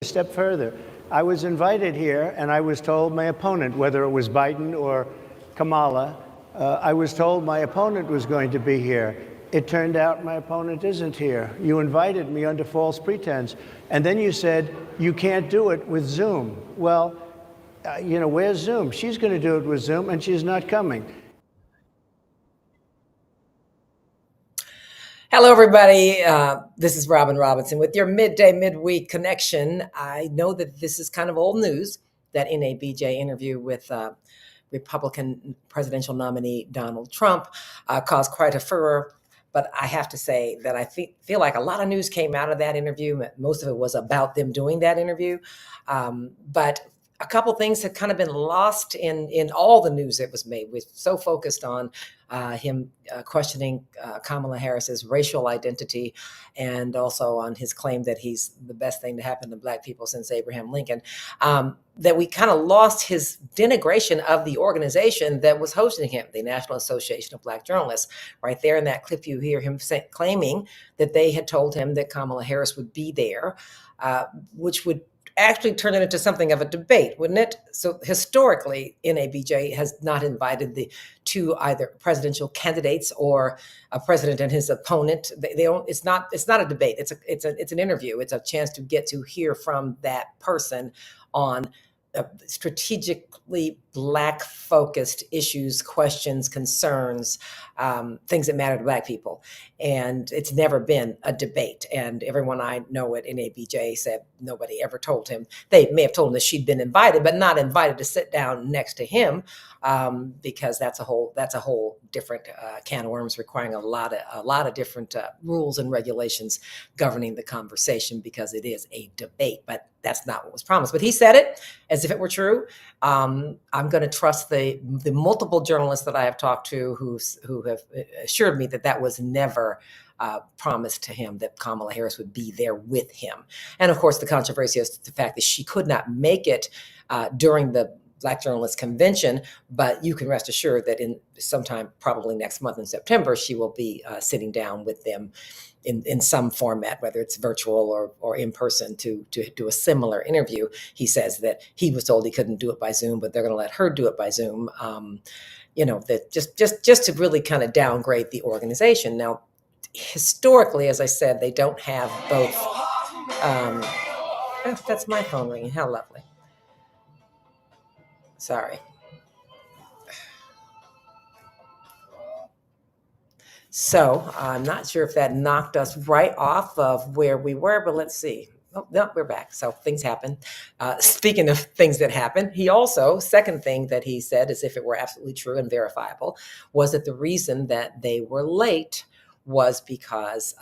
A step further. I was invited here, and I was told my opponent, whether it was Biden or Kamala, I was told my opponent was going to be here. It turned out my opponent isn't here. You invited me under false pretense. And then you said, you can't do it with Zoom. Well, where's Zoom? She's going to do it with Zoom, and she's not coming. Hello, everybody. This is Robin Robinson with your midweek connection. I know that this is kind of old news, that Nabj interview with Republican presidential nominee Donald Trump caused quite a furor. But I have to say that I feel like a lot of news came out of that interview. Most of it was about them doing that interview. But a couple things have kind of been lost in all the news that was made. We're so focused on him questioning Kamala Harris's racial identity, and also on his claim that he's the best thing to happen to Black people since Abraham Lincoln, that we kind of lost his denigration of the organization that was hosting him, the National Association of Black Journalists. Right there in that clip, you hear him claiming that they had told him that Kamala Harris would be there, which would actually turn it into something of a debate, wouldn't it? So historically, Nabj has not invited the two either presidential candidates or a president and his opponent. They don't. It's not a debate. It's an interview. It's a chance to get to hear from that person on strategically Black-focused issues, questions, concerns, things that matter to Black people. And it's never been a debate. And everyone I know at Nabj said nobody ever told him. They may have told him that she'd been invited, but not invited to sit down next to him, because that's a whole different can of worms, requiring a lot of different rules and regulations governing the conversation, because it is a debate. But that's not what was promised. But he said it as if it were true. I'm going to trust the multiple journalists that I have talked to who have assured me that was never promised to him, that Kamala Harris would be there with him. And of course, the controversy is the fact that she could not make it during the Black Journalists Convention, but you can rest assured that in sometime probably next month in September, she will be sitting down with them in some format, whether it's virtual or in person, to do a similar interview. He says that he was told he couldn't do it by Zoom, but they're going to let her do it by Zoom. That just to really kind of downgrade the organization. Now, historically, as I said, they don't have both. That's my phone ringing. How lovely. Sorry. So I'm not sure if that knocked us right off of where we were, but let's see. Oh, no, we're back. So things happen. Speaking of things that happen, he also, second thing that he said, as if it were absolutely true and verifiable, was that the reason that they were late was because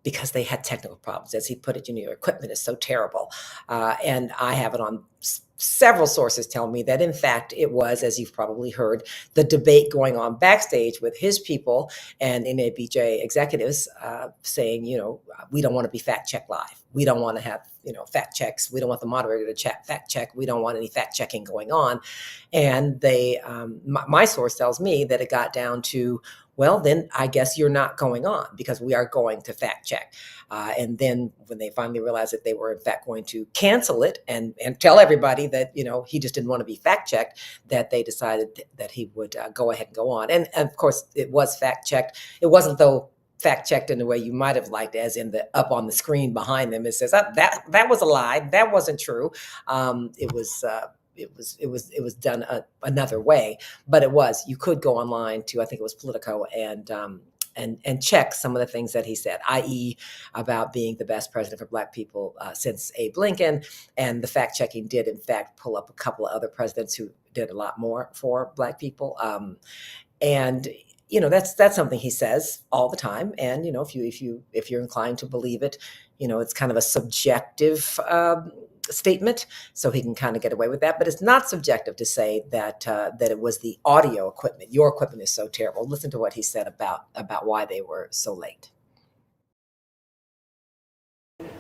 they had technical problems. As he put it, your equipment is so terrible. And I have it on several sources tell me that, in fact, it was, as you've probably heard, the debate going on backstage with his people and Nabj executives saying, we don't want to be fact-checked live. We don't want to have, fact checks. We don't want the moderator to fact check. We don't want any fact checking going on. And they, my source tells me that it got down to, well, then I guess you're not going on, because we are going to fact check. And then when they finally realized that they were in fact going to cancel it and tell everybody that, he just didn't want to be fact checked, that they decided that he would go ahead and go on. And of course, it was fact checked. It wasn't, though, fact checked in the way you might have liked, as in the up on the screen behind them, it says that was a lie. That wasn't true. It was done another way, but it was, you could go online to, I think it was Politico, and check some of the things that he said, i.e. about being the best president for Black people since Abe Lincoln. And the fact checking did in fact pull up a couple of other presidents who did a lot more for Black people. And that's something he says all the time. And if you're inclined to believe it, it's kind of a subjective statement, so he can kind of get away with that. But it's not subjective to say that it was the audio equipment. Your equipment is so terrible. Listen to what he said about why they were so late.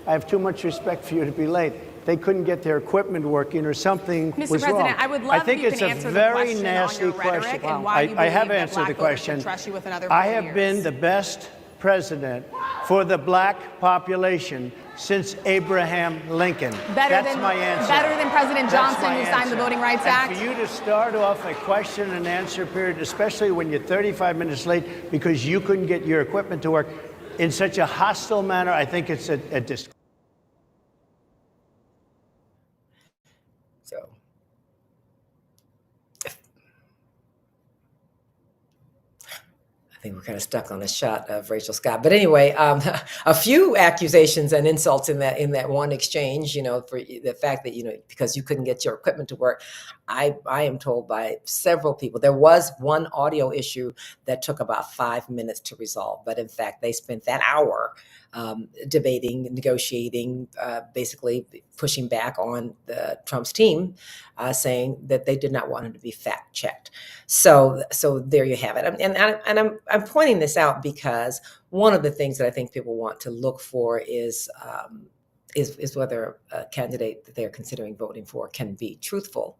I have too much respect for you to be late. They couldn't get their equipment working, or something was wrong. Mr. President, I would love if you can answer the question on your rhetoric and why you believe I have that answered Black the voters question. should trust you with another 4 I have years. been the best president for the black population since Abraham Lincoln. That's my answer. Better than President Johnson, who signed the Voting Rights Act. For you to start off a question and answer period, especially when you're 35 minutes late because you couldn't get your equipment to work, in such a hostile manner, I think it's a disgrace. So, I think we're kind of stuck on a shot of Rachel Scott. But anyway, a few accusations and insults in that one exchange, for the fact that, because you couldn't get your equipment to work. I am told by several people, there was one audio issue that took about 5 minutes to resolve. But in fact, they spent that hour debating, negotiating, basically pushing back on Trump's team, saying that they did not want him to be fact checked. So there you have it. And I'm pointing this out because one of the things that I think people want to look for is whether a candidate that they're considering voting for can be truthful.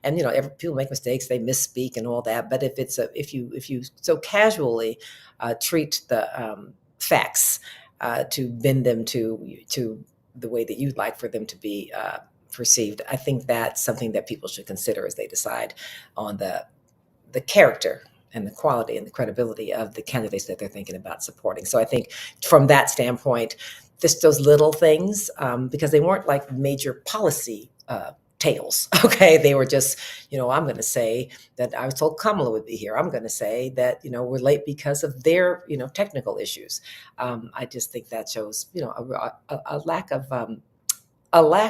And people make mistakes, they misspeak and all that. But if you so casually treat the facts to bend them to the way that you'd like for them to be perceived, I think that's something that people should consider as they decide on the character and the quality and the credibility of the candidates that they're thinking about supporting. So I think from that standpoint, just those little things, because they weren't like major policy tales, okay? They were just, I'm going to say that I was told Kamala would be here. I'm going to say that, we're late because of their, technical issues. I just think that shows, a lack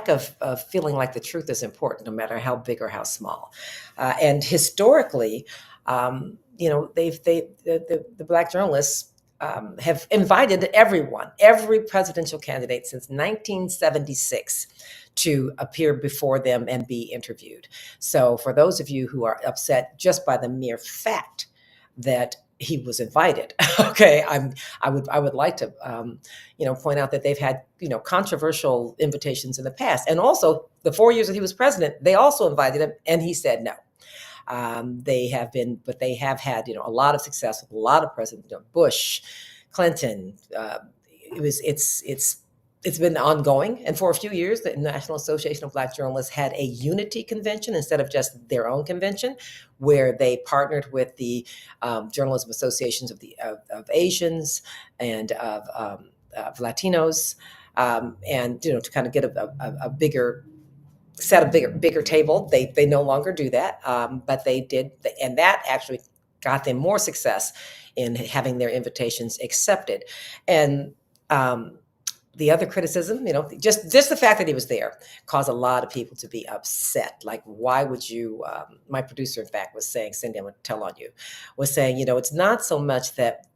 of feeling like the truth is important, no matter how big or how small. And historically, the Black journalists have invited every presidential candidate since 1976 to appear before them and be interviewed. So for those of you who are upset just by the mere fact that he was invited, okay, I would like to point out that they've had controversial invitations in the past, and also the 4 years that he was president, they also invited him and he said no. They have had a lot of success with a lot of President Bush, Clinton. It's been ongoing, and for a few years, the National Association of Black Journalists had a unity convention instead of just their own convention, where they partnered with the journalism associations of Asians and of Latinos, and to kind of get a bigger table. They no longer do that, but they did, and that actually got them more success in having their invitations accepted. And the other criticism, just the fact that he was there caused a lot of people to be upset. Like, why would you? My producer, in fact, was saying, Cindy, I'm going to tell on you, was saying, it's not so much that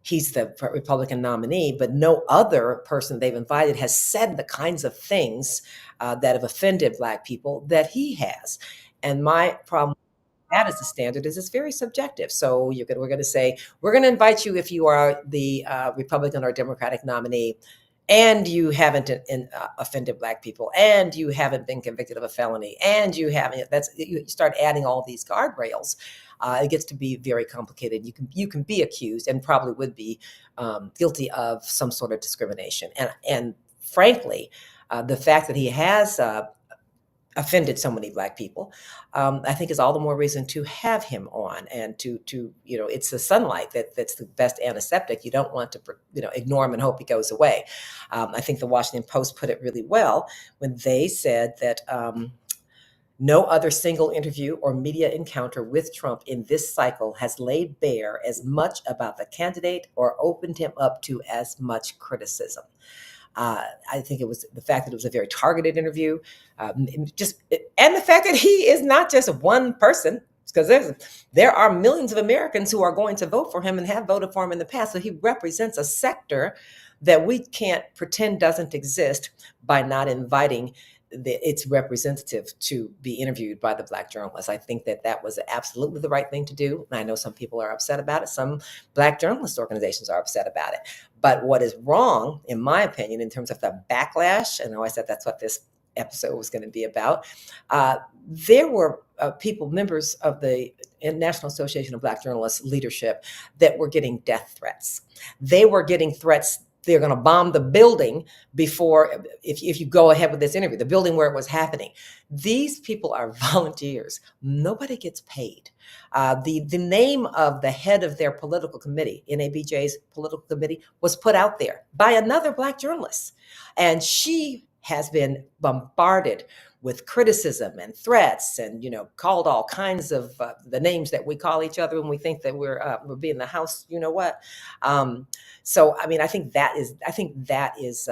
he's the Republican nominee, but no other person they've invited has said the kinds of things that have offended Black people that he has. And my problem with that as a standard is it's very subjective. So we're going to say, we're going to invite you if you are the Republican or Democratic nominee, and you haven't offended Black people, and you haven't been convicted of a felony, and you start adding all these guardrails. It gets to be very complicated. You can be accused and probably would be guilty of some sort of discrimination. And frankly, the fact that he has offended so many Black people, I think is all the more reason to have him on, and to it's the sunlight that's the best antiseptic. You don't want to ignore him and hope he goes away. I think the Washington Post put it really well when they said that no other single interview or media encounter with Trump in this cycle has laid bare as much about the candidate or opened him up to as much criticism. I think it was the fact that it was a very targeted interview, and the fact that he is not just one person, because there are millions of Americans who are going to vote for him and have voted for him in the past. So he represents a sector that we can't pretend doesn't exist by not inviting its representative to be interviewed by the Black journalists. I think that was absolutely the right thing to do. And I know some people are upset about it. Some Black journalist organizations are upset about it. But what is wrong, in my opinion, in terms of the backlash, and I said that's what this episode was going to be about. There were members of the National Association of Black Journalists leadership that were getting death threats. They were getting threats. They're going to bomb the building before, if you go ahead with this interview, the building where it was happening. These people are volunteers. Nobody gets paid. The name of the head of their political committee, NABJ's political committee, was put out there by another Black journalist. And she has been bombarded with criticism and threats, and called all kinds of the names that we call each other when we think that we're being the house. You know what? So I mean, I think that is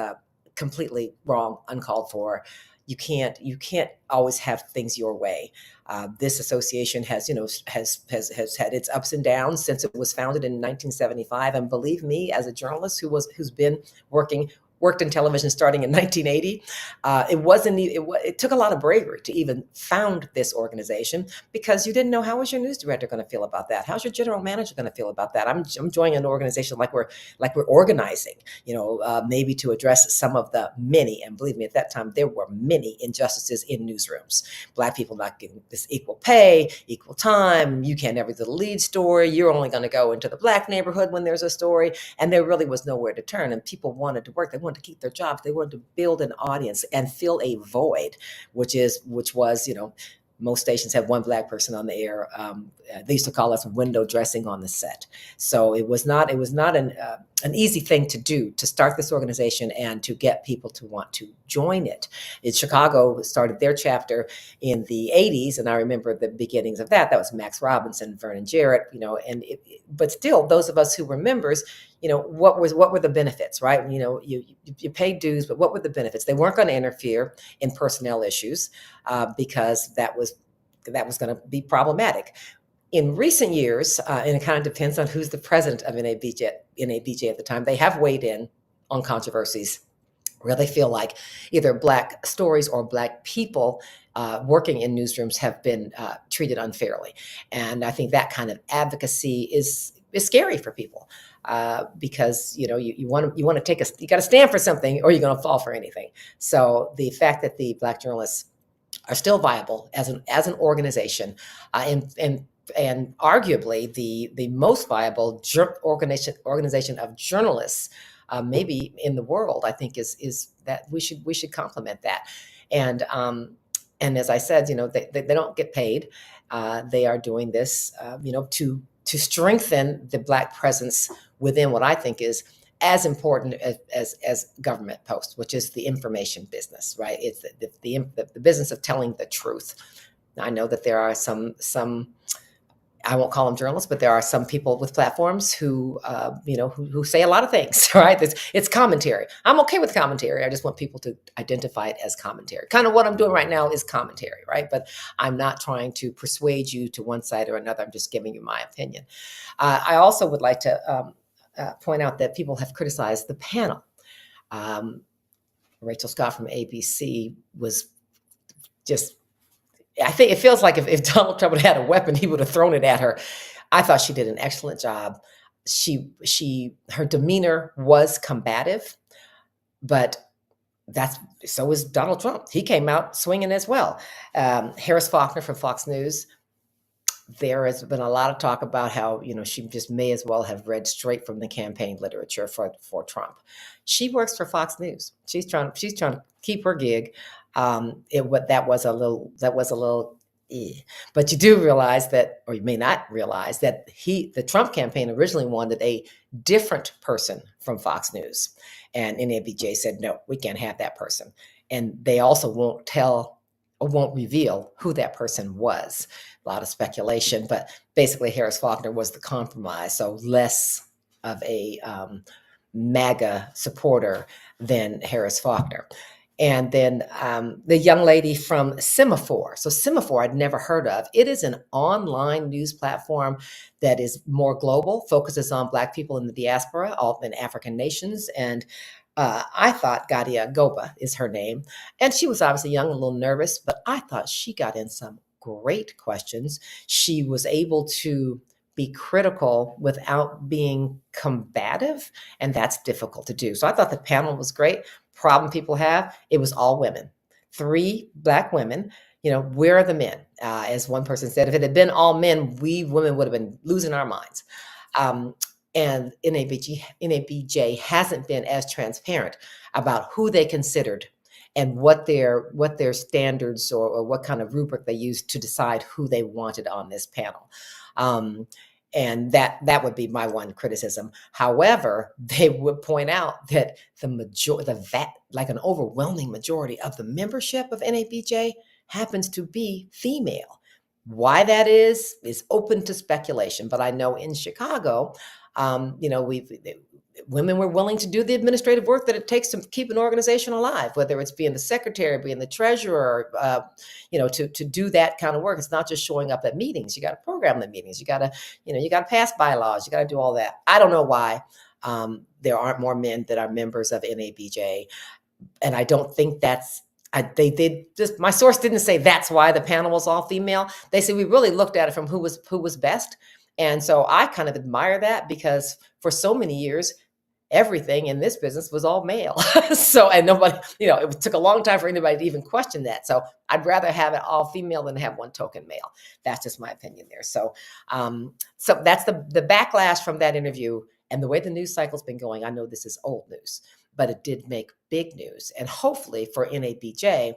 completely wrong, uncalled for. You can't always have things your way. This association has had its ups and downs since it was founded in 1975, and believe me, as a journalist who's been worked in television starting in 1980. It took a lot of bravery to even found this organization, because you didn't know, how was your news director going to feel about that? How's your general manager going to feel about that? I'm joining an organization like we're organizing, maybe to address some of the many, and believe me, at that time, there were many injustices in newsrooms. Black people not getting this equal pay, equal time. You can't ever do the lead story. You're only going to go into the Black neighborhood when there's a story. And there really was nowhere to turn. And people wanted to work. They wanted to keep their jobs. They wanted to build an audience and fill a void, which was, most stations have one Black person on the air. They used to call us window dressing on the set. So it was not an easy thing to do, to start this organization and to get people to want to join it. In Chicago started their chapter in the 80s, and I remember the beginnings of that. That was Max Robinson, Vernon Jarrett, but still, those of us who were members, what were the benefits, right? You paid dues, but what were the benefits? They weren't going to interfere in personnel issues because that was going to be problematic. In recent years, and it kind of depends on who's the president of NABJ at the time, they have weighed in on controversies where they feel like either Black stories or Black people working in newsrooms have been treated unfairly. And I think that kind of advocacy is scary for people. Because you want to you got to stand for something, or you're going to fall for anything. So the fact that the Black journalists are still viable as an organization, and arguably the most viable organization of journalists, maybe in the world, I think is that we should compliment that. And as I said, they don't get paid. They are doing this, to strengthen the Black presence within what I think is as important as government posts, which is the information business, right? It's the business of telling the truth. I know that there are some I won't call them journalists, but there are some people with platforms who say a lot of things, right? It's commentary. I'm okay with commentary. I just want people to identify it as commentary. Kind of what I'm doing right now is commentary, right? But I'm not trying to persuade you to one side or another. I'm just giving you my opinion. I also would like to point out that people have criticized the panel. Rachel Scott from ABC was just, I think it feels like if Donald Trump had a weapon, he would have thrown it at her. I thought she did an excellent job. Her demeanor was combative, but so was Donald Trump. He came out swinging as well. Harris Faulkner from Fox News. There has been a lot of talk about how she just may as well have read straight from the campaign literature for Trump. She works for Fox News. She's trying to keep her gig. That was a little, but you do realize that, or you may not realize that the Trump campaign originally wanted a different person from Fox News, and NABJ said, no, we can't have that person. And they also won't reveal who that person was. A lot of speculation, but basically Harris Faulkner was the compromise. So less of a MAGA supporter than Harris Faulkner. And then the young lady from Semaphore. So Semaphore I'd never heard of. It is an online news platform that is more global, focuses on Black people in the diaspora, all in African nations. And I thought Gadia Goba is her name. And she was obviously young, a little nervous, but I thought she got in some great questions. She was able to be critical without being combative, and that's difficult to do. So I thought the panel was great. Problem people have, it was all women. 3 Black women. Where are the men? As one person said, if it had been all men, we women would have been losing our minds. And NABJ hasn't been as transparent about who they considered and what their standards or what kind of rubric they used to decide who they wanted on this panel. And that would be my one criticism. However, they would point out that like an overwhelming majority of the membership of NABJ happens to be female. Why that is open to speculation. But I know in Chicago, women were willing to do the administrative work that it takes to keep an organization alive, whether it's being the secretary, being the treasurer, to do that kind of work. It's not just showing up at meetings. You got to program the meetings. You got to pass bylaws. You got to do all that. I don't know why there aren't more men that are members of NABJ, and I don't think that's. My source didn't say that's why the panel was all female. They said we really looked at it from who was best. And so I kind of admire that, because for so many years, everything in this business was all male. And nobody, it took a long time for anybody to even question that. So I'd rather have it all female than have one token male. That's just my opinion there. So that's the backlash from that interview, and the way the news cycle's been going. I know this is old news, but it did make big news. And hopefully for NABJ,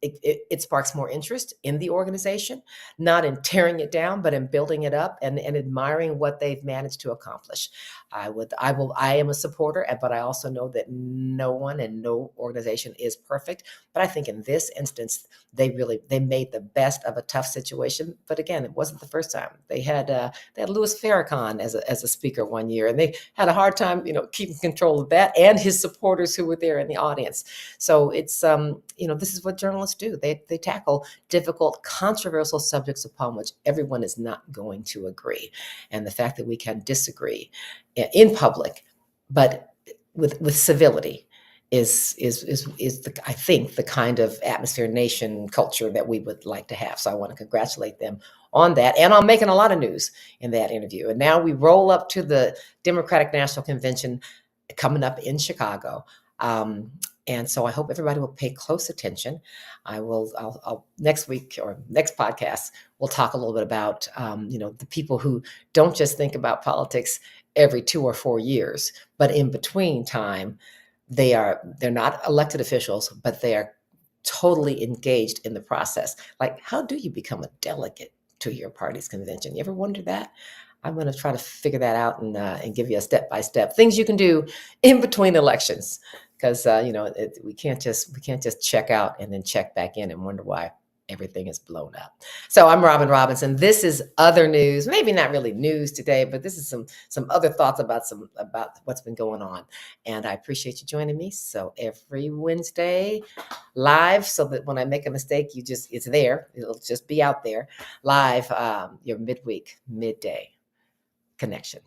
it sparks more interest in the organization, not in tearing it down, but in building it up and admiring what they've managed to accomplish. I am a supporter, but I also know that no one and no organization is perfect. But I think in this instance, they made the best of a tough situation. But again, it wasn't the first time. They had Louis Farrakhan as a speaker one year, and they had a hard time, keeping control of that and his supporters who were there in the audience. So it's this is what journalists do. They tackle difficult, controversial subjects upon which everyone is not going to agree. And the fact that we can disagree in public, but with civility, is I think the kind of atmosphere, nation, culture that we would like to have. So I want to congratulate them on that, and on making a lot of news in that interview. And now we roll up to the Democratic National Convention coming up in Chicago. And so I hope everybody will pay close attention. I'll next week or next podcast, we'll talk a little bit about, the people who don't just think about politics every 2 or 4 years, but in between time, they're not elected officials, but they are totally engaged in the process. Like, how do you become a delegate to your party's convention? You ever wonder that? I'm going to try to figure that out and give you a step-by-step things you can do in between elections, because we can't just check out and then check back in and wonder why everything is blown up. So I'm Robin Robinson. This is other news, maybe not really news today, but this is some other thoughts about what's been going on. And I appreciate you joining me. So every Wednesday live, so that when I make a mistake, it's there. It'll just be out there live, your midday connection.